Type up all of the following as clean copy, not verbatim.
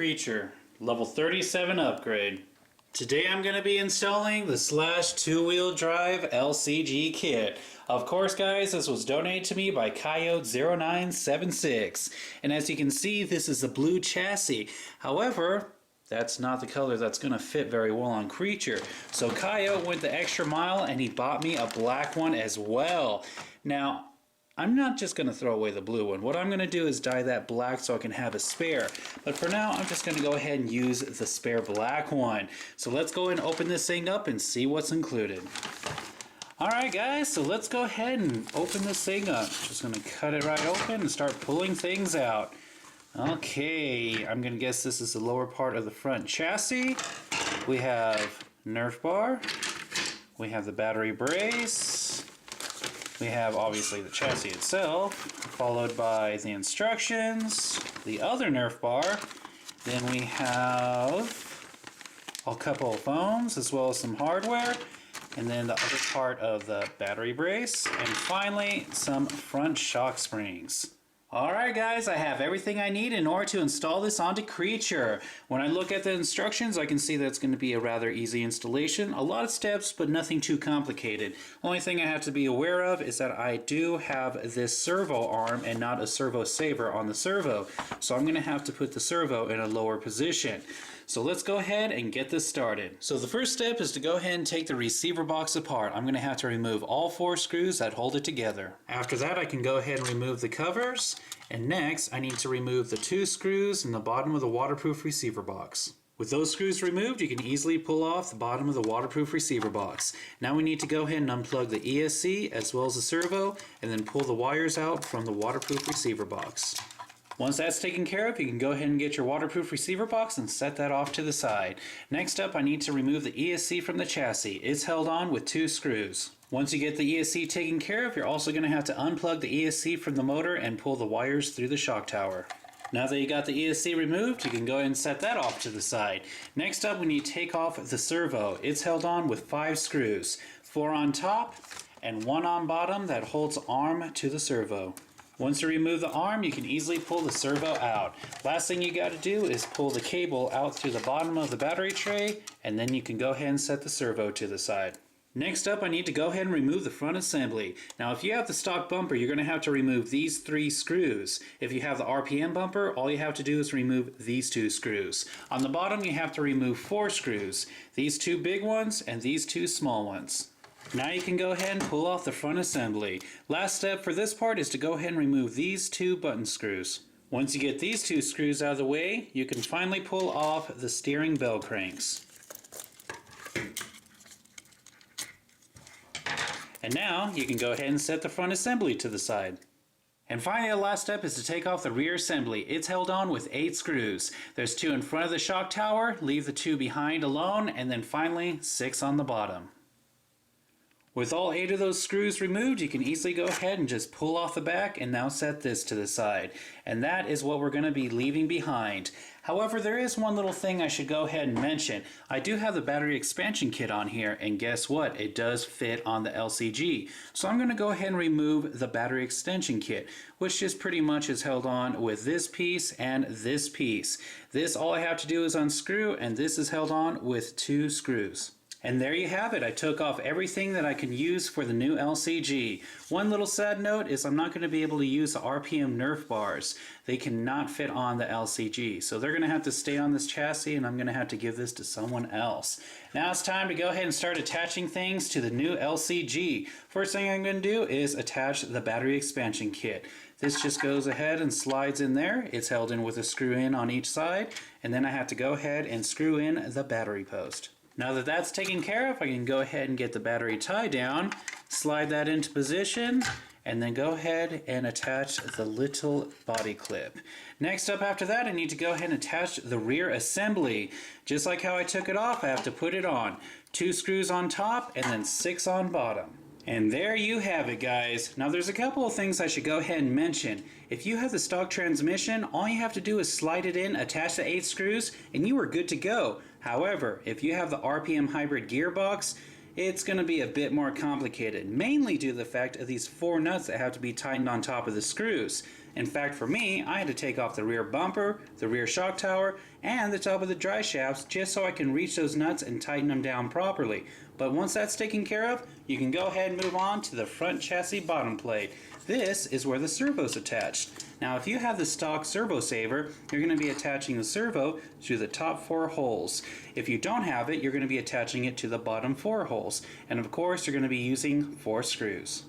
Creature, level 37 upgrade. Today I'm going to be installing the Slash 2-wheel drive LCG kit. Of course guys, this was donated to me by Coyote0976. And as you can see, this is a blue chassis. However, that's not the color that's going to fit very well on Creature. So Coyote went the extra mile and he bought me a black one as well. Now, I'm not just going to throw away the blue one. What I'm going to do is dye that black so I can have a spare. But for now, I'm just going to go ahead and use the spare black one. So let's go ahead and open this thing up and see what's included. Alright guys, so let's go ahead and open this thing up. Just going to cut it right open and start pulling things out. Okay, I'm going to guess this is the lower part of the front chassis. We have Nerf bar. We have the battery brace. We have obviously the chassis itself, followed by the instructions, the other Nerf bar. Then we have a couple of phones as well as some hardware, and then the other part of the battery brace, and finally some front shock springs. Alright guys, I have everything I need in order to install this onto Creature. When I look at the instructions, I can see that it's going to be a rather easy installation. A lot of steps, but nothing too complicated. Only thing I have to be aware of is that I do have this servo arm and not a servo saver on the servo. So I'm going to have to put the servo in a lower position. So let's go ahead and get this started. So the first step is to go ahead and take the receiver box apart. I'm going to have to remove all 4 screws that hold it together. After that, I can go ahead and remove the covers. And next, I need to remove the 2 screws in the bottom of the waterproof receiver box. With those screws removed, you can easily pull off the bottom of the waterproof receiver box. Now we need to go ahead and unplug the ESC as well as the servo, and then pull the wires out from the waterproof receiver box. Once that's taken care of, you can go ahead and get your waterproof receiver box and set that off to the side. Next up, I need to remove the ESC from the chassis. It's held on with 2 screws. Once you get the ESC taken care of, you're also going to have to unplug the ESC from the motor and pull the wires through the shock tower. Now that you got the ESC removed, you can go ahead and set that off to the side. Next up, we need to take off the servo. It's held on with 5 screws, 4 on top and 1 on bottom that holds arm to the servo. Once you remove the arm, you can easily pull the servo out. Last thing you got to do is pull the cable out through the bottom of the battery tray, and then you can go ahead and set the servo to the side. Next up, I need to go ahead and remove the front assembly. Now if you have the stock bumper, you're going to have to remove these 3 screws. If you have the RPM bumper, all you have to do is remove these 2 screws. On the bottom, you have to remove 4 screws. These 2 big ones and these 2 small ones. Now you can go ahead and pull off the front assembly. Last step for this part is to go ahead and remove these 2 button screws. Once you get these 2 screws out of the way, you can finally pull off the steering bell cranks. And now you can go ahead and set the front assembly to the side. And finally, the last step is to take off the rear assembly. It's held on with 8 screws. There's 2 in front of the shock tower, leave the 2 behind alone, and then finally 6 on the bottom. With all 8 of those screws removed, you can easily go ahead and just pull off the back and now set this to the side. And that is what we're going to be leaving behind. However, there is one little thing I should go ahead and mention. I do have the battery expansion kit on here, and guess what? It does fit on the LCG. So I'm going to go ahead and remove the battery extension kit, which just pretty much is held on with this piece and this piece. This, all I have to do is unscrew, and this is held on with 2 screws. And there you have it. I took off everything that I can use for the new LCG. One little sad note is I'm not going to be able to use the RPM Nerf bars. They cannot fit on the LCG. So they're going to have to stay on this chassis, and I'm going to have to give this to someone else. Now it's time to go ahead and start attaching things to the new LCG. First thing I'm going to do is attach the battery expansion kit. This just goes ahead and slides in there. It's held in with a screw in on each side, and then I have to go ahead and screw in the battery post. Now that that's taken care of, I can go ahead and get the battery tie down, slide that into position, and then go ahead and attach the little body clip. Next up after that, I need to go ahead and attach the rear assembly. Just like how I took it off, I have to put it on. 2 screws on top and then 6 on bottom. And there you have it, guys. Now there's a couple of things I should go ahead and mention. If you have the stock transmission, all you have to do is slide it in, attach the 8 screws, and you are good to go. However, if you have the RPM hybrid gearbox, it's going to be a bit more complicated, mainly due to the fact of these 4 nuts that have to be tightened on top of the screws. In fact, for me, I had to take off the rear bumper, the rear shock tower, and the top of the dry shafts just so I can reach those nuts and tighten them down properly. But once that's taken care of, you can go ahead and move on to the front chassis bottom plate. This is where the servo's attached. Now if you have the stock servo saver, you're going to be attaching the servo to the top 4 holes. If you don't have it, you're going to be attaching it to the bottom 4 holes. And of course, you're going to be using 4 screws.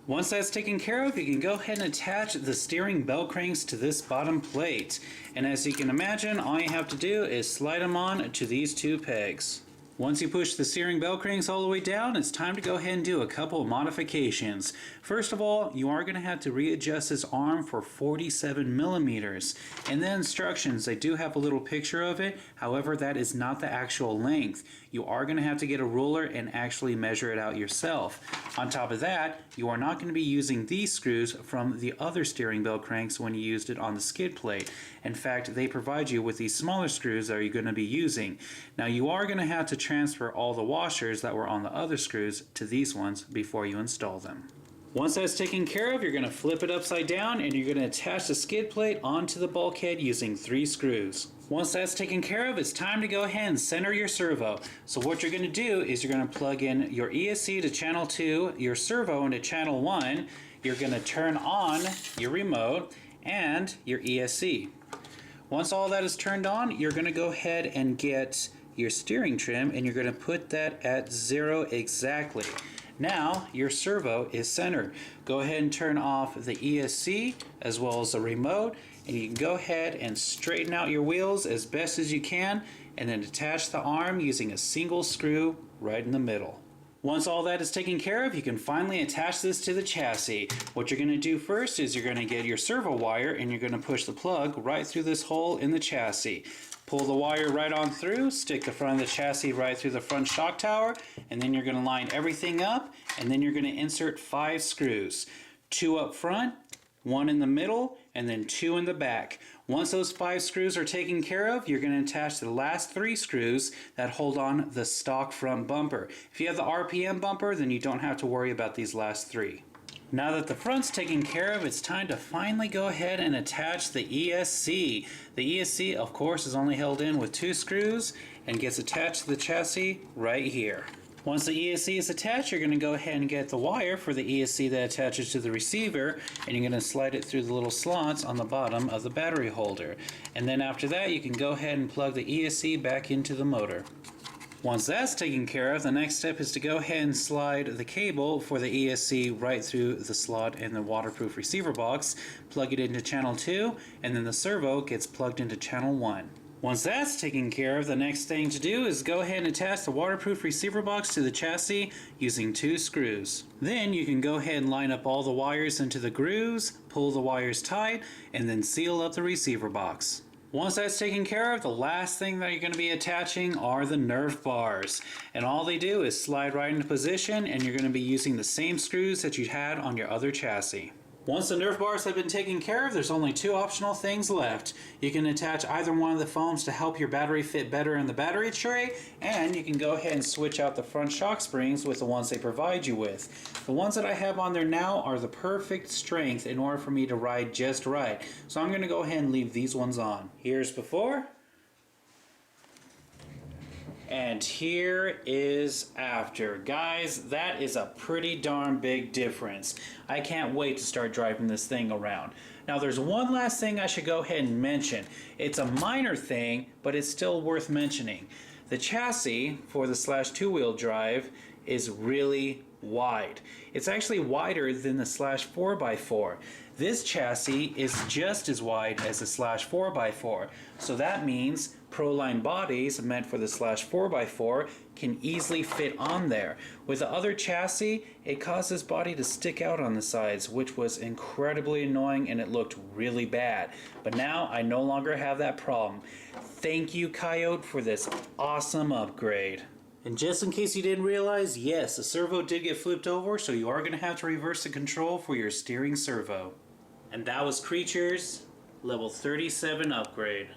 Once that's taken care of, you can go ahead and attach the steering bell cranks to this bottom plate. And as you can imagine, all you have to do is slide them on to these 2 pegs. Once you push the steering bell cranks all the way down, it's time to go ahead and do a couple of modifications. First of all, you are going to have to readjust this arm for 47 millimeters. In the instructions, they do have a little picture of it. However, that is not the actual length. You are going to have to get a ruler and actually measure it out yourself. On top of that, you are not going to be using these screws from the other steering bell cranks when you used it on the skid plate. In fact, they provide you with these smaller screws that you're going to be using. Now, you are going to have to transfer all the washers that were on the other screws to these ones before you install them. Once that's taken care of, you're going to flip it upside down and you're going to attach the skid plate onto the bulkhead using 3 screws. Once that's taken care of, it's time to go ahead and center your servo. So what you're going to do is you're going to plug in your ESC to channel 2, your servo into channel 1, you're going to turn on your remote and your ESC. Once all that is turned on, you're going to go ahead and get your steering trim and you're going to put that at 0 exactly. Now your servo is centered. Go ahead and turn off the ESC as well as the remote, and you can go ahead and straighten out your wheels as best as you can and then attach the arm using a single screw right in the middle. Once all that is taken care of, you can finally attach this to the chassis. What you're going to do first is you're going to get your servo wire and you're going to push the plug right through this hole in the chassis. Pull the wire right on through, stick the front of the chassis right through the front shock tower, and then you're going to line everything up, and then you're going to insert 5 screws. 2 up front, 1 in the middle, and then 2 in the back. Once those 5 screws are taken care of, you're going to attach the last 3 screws that hold on the stock front bumper. If you have the RPM bumper, then you don't have to worry about these last 3. Now that the front's taken care of, it's time to finally go ahead and attach the ESC. The ESC, of course, is only held in with 2 screws and gets attached to the chassis right here. Once the ESC is attached, you're going to go ahead and get the wire for the ESC that attaches to the receiver, and you're going to slide it through the little slots on the bottom of the battery holder. And then after that, you can go ahead and plug the ESC back into the motor. Once that's taken care of, the next step is to go ahead and slide the cable for the ESC right through the slot in the waterproof receiver box, plug it into channel 2, and then the servo gets plugged into channel 1. Once that's taken care of, the next thing to do is go ahead and attach the waterproof receiver box to the chassis using 2 screws. Then you can go ahead and line up all the wires into the grooves, pull the wires tight, and then seal up the receiver box. Once that's taken care of, the last thing that you're going to be attaching are the Nerf bars. And all they do is slide right into position, and you're going to be using the same screws that you had on your other chassis. Once the Nerf bars have been taken care of, there's only 2 optional things left. You can attach either one of the foams to help your battery fit better in the battery tray, and you can go ahead and switch out the front shock springs with the ones they provide you with. The ones that I have on there now are the perfect strength in order for me to ride just right. So I'm going to go ahead and leave these ones on. Here's before. And here is after. Guys, that is a pretty darn big difference. I can't wait to start driving this thing around. Now there's one last thing I should go ahead and mention. It's a minor thing, but it's still worth mentioning. The chassis for the /2 wheel drive is really wide. It's actually wider than the /4x4. This chassis is just as wide as the /4x4. So that means Proline bodies meant for the /4x4 can easily fit on there. With the other chassis, it caused this body to stick out on the sides, which was incredibly annoying and it looked really bad. But now I no longer have that problem. Thank you, Coyote, for this awesome upgrade. And just in case you didn't realize, yes, the servo did get flipped over, so you are going to have to reverse the control for your steering servo. And that was Creature's level 37 upgrade.